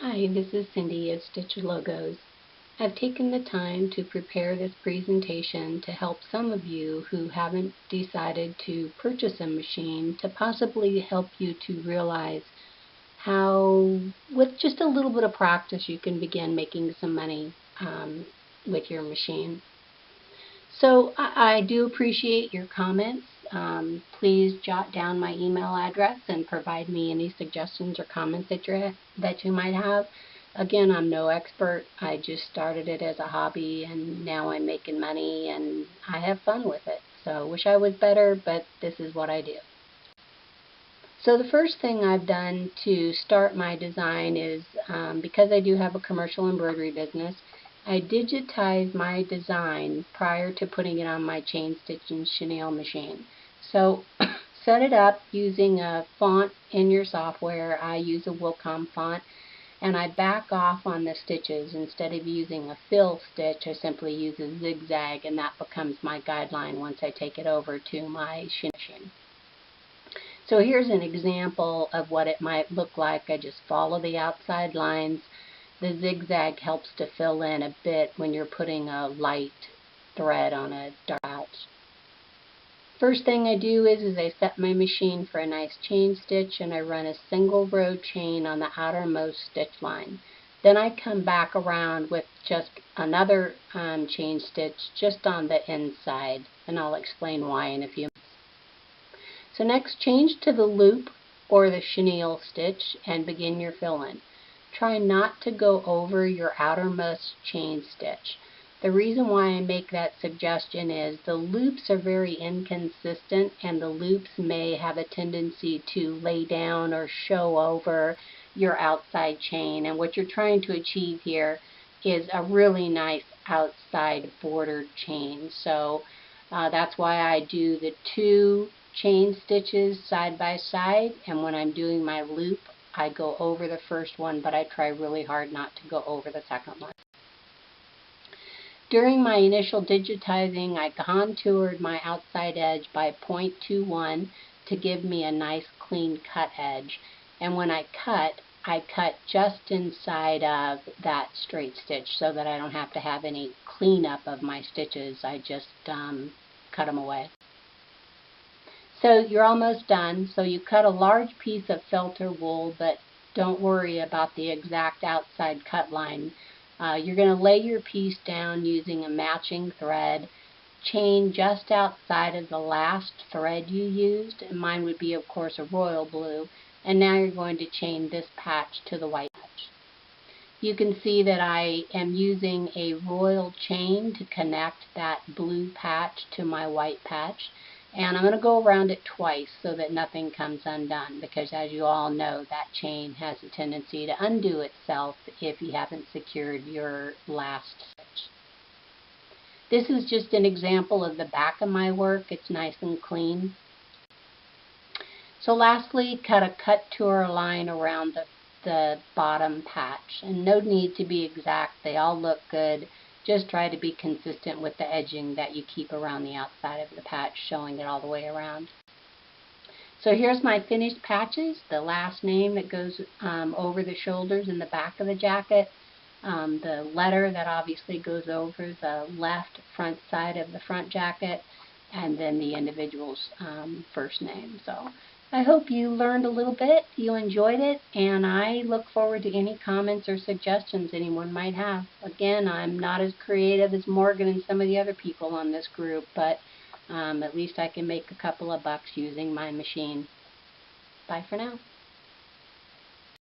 Hi, this is Cindy of Stitch Logos. I've taken the time to prepare this presentation to help some of you who haven't decided to purchase a machine, to possibly help you to realize how, with just a little bit of practice, you can begin making some money with your machine. So I do appreciate your comments. Please jot down my email address and provide me any suggestions or comments that you might have. Again, I'm no expert. I just started it as a hobby, and now I'm making money, and I have fun with it. So I wish I was better, but this is what I do. So the first thing I've done to start my design is, because I do have a commercial embroidery business, I digitized my design prior to putting it on my chain stitch and chenille machine. So set it up using a font in your software. I use a Wilcom font, and I back off on the stitches. Instead of using a fill stitch, I simply use a zigzag, and that becomes my guideline once I take it over to my machine. So here's an example of what it might look like. I just follow the outside lines. The zigzag helps to fill in a bit when you're putting a light thread on a dark patch. First thing I do is I set my machine for a nice chain stitch, and I run a single row chain on the outermost stitch line. Then I come back around with just another chain stitch just on the inside, and I'll explain why in a few minutes. So next, change to the loop or the chenille stitch and begin your fill-in. Try not to go over your outermost chain stitch. The reason why I make that suggestion is the loops are very inconsistent, and the loops may have a tendency to lay down or show over your outside chain. And what you're trying to achieve here is a really nice outside bordered chain. So that's why I do the two chain stitches side by side, and when I'm doing my loop, I go over the first one, but I try really hard not to go over the second one. During my initial digitizing, I contoured my outside edge by 0.21 to give me a nice clean cut edge. And when I cut just inside of that straight stitch so that I don't have to have any cleanup of my stitches. I just cut them away. So you're almost done. So you cut a large piece of felter wool, but don't worry about the exact outside cut line. You're going to lay your piece down using a matching thread. Chain just outside of the last thread you used. And mine would be, of course, a royal blue. And now you're going to chain this patch to the white patch. You can see that I am using a royal chain to connect that blue patch to my white patch. And I'm going to go around it twice so that nothing comes undone, because as you all know, that chain has a tendency to undo itself if you haven't secured your last stitch. This is just an example of the back of my work. It's nice and clean. So lastly, cut a cut-tour line around the bottom patch. And no need to be exact. They all look good. Just try to be consistent with the edging that you keep around the outside of the patch, showing it all the way around. So here's my finished patches, the last name that goes over the shoulders in the back of the jacket, the letter that obviously goes over the left front side of the front jacket, and then the individual's first name. So I hope you learned a little bit, you enjoyed it, and I look forward to any comments or suggestions anyone might have. Again, I'm not as creative as Morgan and some of the other people on this group, but at least I can make a couple of bucks using my machine. Bye for now.